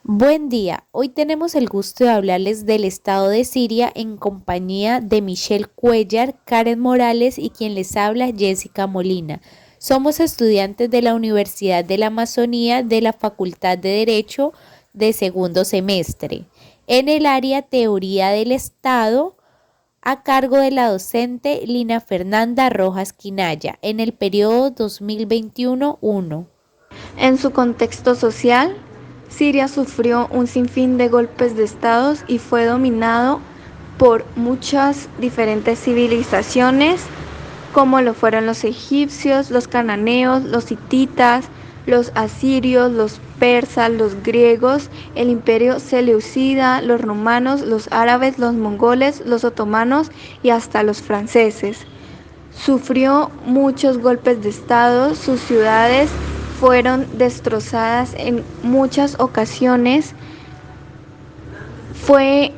Buen día, hoy tenemos el gusto de hablarles del estado de Siria en compañía de Michelle Cuellar, Karen Morales y quien les habla, Jessica Molina. Somos estudiantes de la Universidad de la Amazonía de la Facultad de Derecho de segundo semestre, en el área Teoría del Estado, a cargo de la docente Lina Fernanda Rojas Quinaya, en el periodo 2021-1. En su contexto social, Siria sufrió un sinfín de golpes de estado y fue dominado por muchas diferentes civilizaciones, como lo fueron los egipcios, los cananeos, los hititas, los asirios, los persas, los griegos, el imperio seleucida, los romanos, los árabes, los mongoles, los otomanos y hasta los franceses. Sufrió muchos golpes de estado, sus ciudades fueron destrozadas en muchas ocasiones. Fue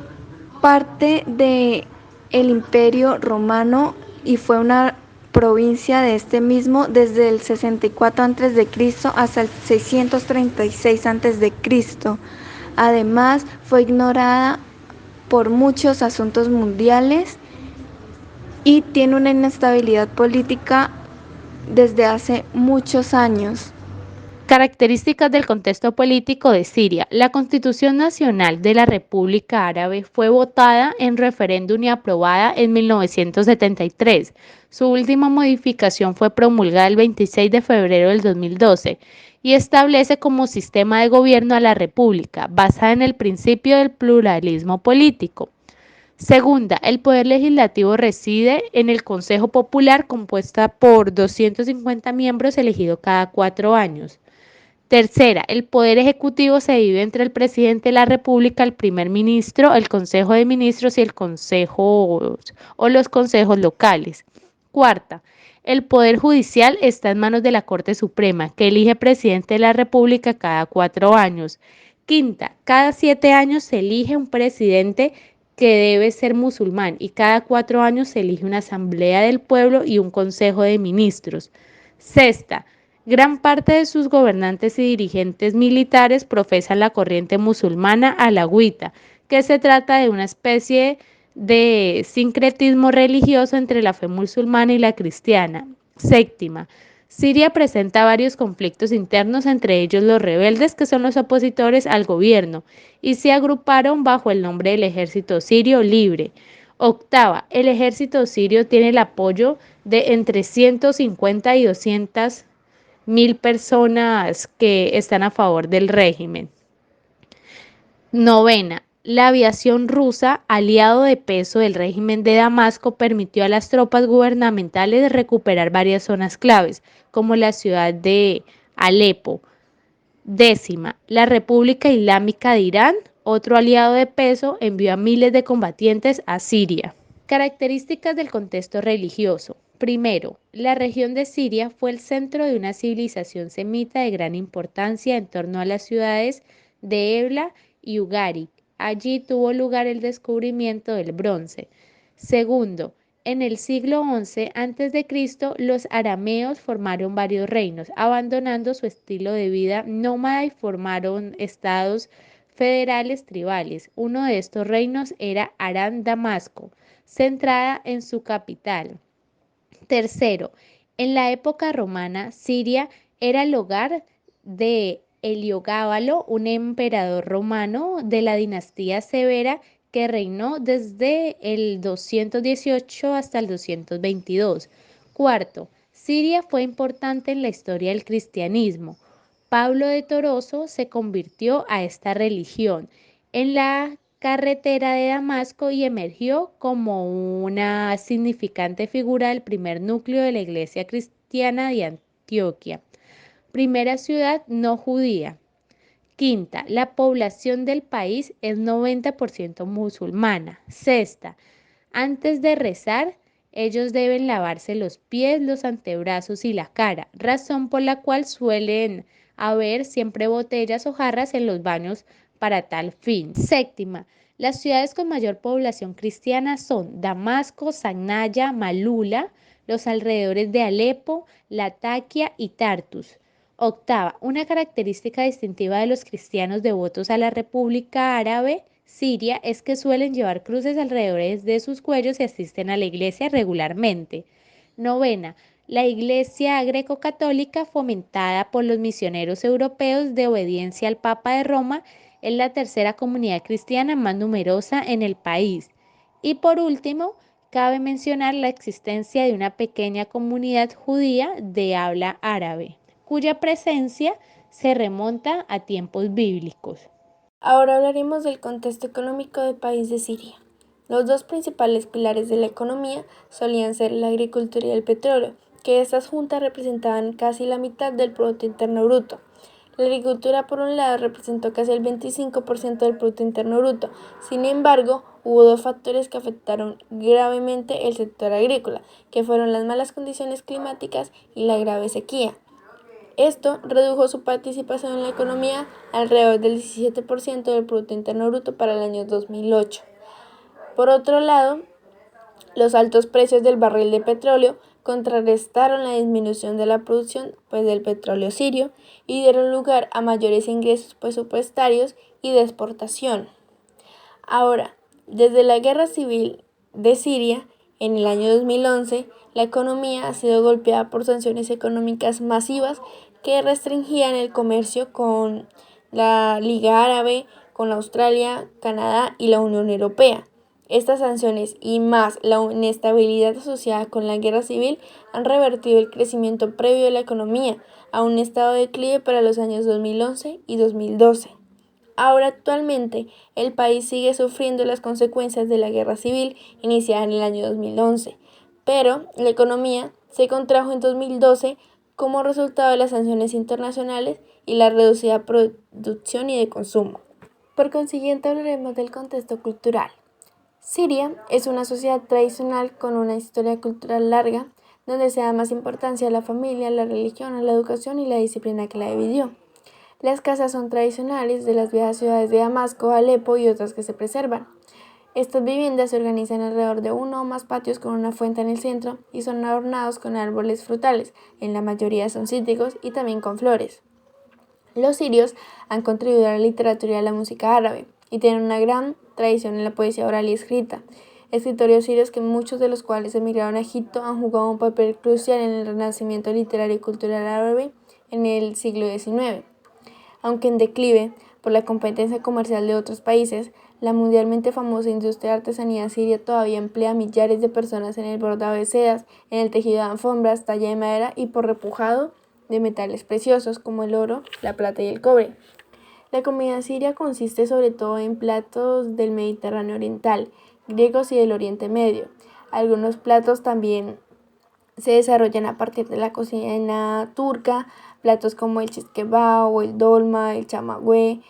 parte del Imperio Romano y fue una provincia de este mismo desde el 64 a.C. hasta el 636 a.C. Además, fue ignorada por muchos asuntos mundiales y tiene una inestabilidad política desde hace muchos años. Características del contexto político de Siria. La Constitución Nacional de la República Árabe fue votada en referéndum y aprobada en 1973. Su última modificación fue promulgada el 26 de febrero del 2012 y establece como sistema de gobierno a la República, basada en el principio del pluralismo político. Segunda, el poder legislativo reside en el Consejo Popular, compuesta por 250 miembros elegidos cada 4 años. Tercera, el poder ejecutivo se divide entre el presidente de la República, el primer ministro, el Consejo de Ministros y el Consejo o los consejos locales. Cuarta, el poder judicial está en manos de la Corte Suprema, que elige presidente de la República cada 4 años. Quinta, cada 7 años se elige un presidente que debe ser musulmán y cada 4 años se elige una asamblea del pueblo y un consejo de ministros. Sexta, gran parte de sus gobernantes y dirigentes militares profesan la corriente musulmana alawita, que se trata de una especie de sincretismo religioso entre la fe musulmana y la cristiana. Séptima, Siria presenta varios conflictos internos, entre ellos los rebeldes, que son los opositores al gobierno, y se agruparon bajo el nombre del Ejército Sirio Libre. Octava, el ejército sirio tiene el apoyo de entre 150 y 200.000 personas que están a favor del régimen. Novena, la aviación rusa, aliado de peso del régimen de Damasco, permitió a las tropas gubernamentales recuperar varias zonas claves, como la ciudad de Alepo. Décima, la República Islámica de Irán, otro aliado de peso, envió a miles de combatientes a Siria. Características del contexto religioso. Primero, la región de Siria fue el centro de una civilización semita de gran importancia en torno a las ciudades de Ebla y Ugarit. Allí tuvo lugar el descubrimiento del bronce. Segundo, en el siglo XI a.C., los arameos formaron varios reinos, abandonando su estilo de vida nómada y formaron estados federales tribales. Uno de estos reinos era Aram Damasco, centrada en su capital. Tercero, en la época romana, Siria era el hogar de Heliogábalo, un emperador romano de la dinastía Severa que reinó desde el 218 hasta el 222. Cuarto, Siria fue importante en la historia del cristianismo. Pablo de Toroso se convirtió a esta religión en la carretera de Damasco y emergió como una significante figura del primer núcleo de la iglesia cristiana de Antioquia, primera ciudad no judía. Quinta, la población del país es 90% musulmana. Sexta, antes de rezar, ellos deben lavarse los pies, los antebrazos y la cara, razón por la cual suelen haber siempre botellas o jarras en los baños para tal fin. Séptima, las ciudades con mayor población cristiana son Damasco, Sagnaya, Malula, los alrededores de Alepo, Latakia y Tartus. Octava, una característica distintiva de los cristianos devotos a la República Árabe Siria es que suelen llevar cruces alrededor de sus cuellos y asisten a la iglesia regularmente. Novena, la iglesia greco-católica fomentada por los misioneros europeos de obediencia al Papa de Roma es la tercera comunidad cristiana más numerosa en el país. Y por último, cabe mencionar la existencia de una pequeña comunidad judía de habla árabe, cuya presencia se remonta a tiempos bíblicos. Ahora hablaremos del contexto económico del país de Siria. Los dos principales pilares de la economía solían ser la agricultura y el petróleo, que estas juntas representaban casi la mitad del Producto Interno Bruto. La agricultura, por un lado, representó casi el 25% del Producto Interno Bruto. Sin embargo, hubo dos factores que afectaron gravemente el sector agrícola, que fueron las malas condiciones climáticas y la grave sequía. Esto redujo su participación en la economía alrededor del 17% del Producto Interno Bruto para el año 2008. Por otro lado, los altos precios del barril de petróleo contrarrestaron la disminución de la producción del petróleo sirio y dieron lugar a mayores ingresos presupuestarios y de exportación. Ahora, desde la guerra civil de Siria, en el año 2011, la economía ha sido golpeada por sanciones económicas masivas que restringían el comercio con la Liga Árabe, con Australia, Canadá y la Unión Europea. Estas sanciones y más la inestabilidad asociada con la guerra civil han revertido el crecimiento previo de la economía a un estado de declive para los años 2011 y 2012. Ahora actualmente el país sigue sufriendo las consecuencias de la guerra civil iniciada en el año 2011, pero la economía se contrajo en 2012 como resultado de las sanciones internacionales y la reducida producción y de consumo. Por consiguiente hablaremos del contexto cultural. Siria es una sociedad tradicional con una historia cultural larga, donde se da más importancia a la familia, a la religión, a la educación y la disciplina que la dividió. Las casas son tradicionales de las viejas ciudades de Damasco, Alepo y otras que se preservan. Estas viviendas se organizan alrededor de uno o más patios con una fuente en el centro y son adornados con árboles frutales, en la mayoría son cítricos y también con flores. Los sirios han contribuido a la literatura y a la música árabe y tienen una gran tradición en la poesía oral y escrita. Escritores sirios, que muchos de los cuales emigraron a Egipto, han jugado un papel crucial en el renacimiento literario y cultural árabe en el siglo XIX. Aunque en declive por la competencia comercial de otros países, la mundialmente famosa industria de artesanía siria todavía emplea a millares de personas en el bordado de sedas, en el tejido de alfombras, talla de madera y por repujado de metales preciosos como el oro, la plata y el cobre. La comida siria consiste sobre todo en platos del Mediterráneo oriental, griegos y del Oriente Medio. Algunos platos también se desarrollan a partir de la cocina turca, platos como el shish kebab o el dolma, el chamagüey,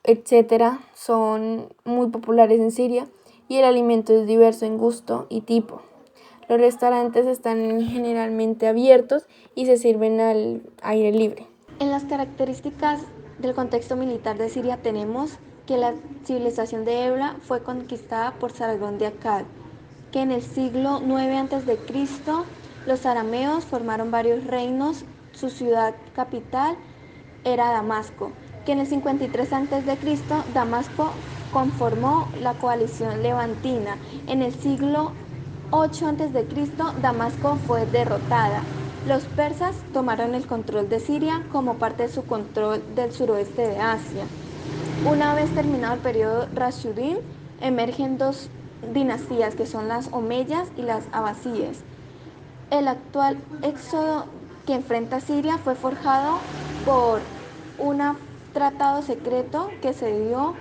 etc. son muy populares en Siria y el alimento es diverso en gusto y tipo. Los restaurantes están generalmente abiertos y se sirven al aire libre. En las características del contexto militar de Siria tenemos que la civilización de Ebla fue conquistada por Sargón de Akkad, que en el siglo IX a.C. los arameos formaron varios reinos. Su ciudad capital era Damasco, que en el 53 a.C. Damasco conformó la coalición levantina. En el siglo 8 a.C. Damasco fue derrotada. Los persas tomaron el control de Siria como parte de su control del suroeste de Asia. Una vez terminado el periodo Rashidun, emergen dos dinastías que son las omeyas y las abasíes. El actual éxodo que enfrenta Siria fue forjado por un tratado secreto que se dio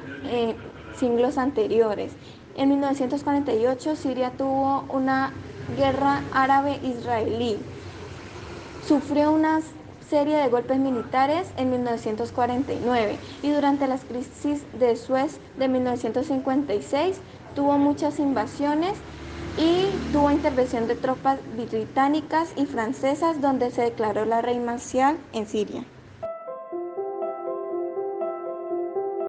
siglos anteriores. En 1948 Siria tuvo una guerra árabe-israelí. Sufrió una serie de golpes militares en 1949 y durante las crisis de Suez de 1956 tuvo muchas invasiones y tuvo intervención de tropas británicas y francesas, donde se declaró la ley marcial en Siria.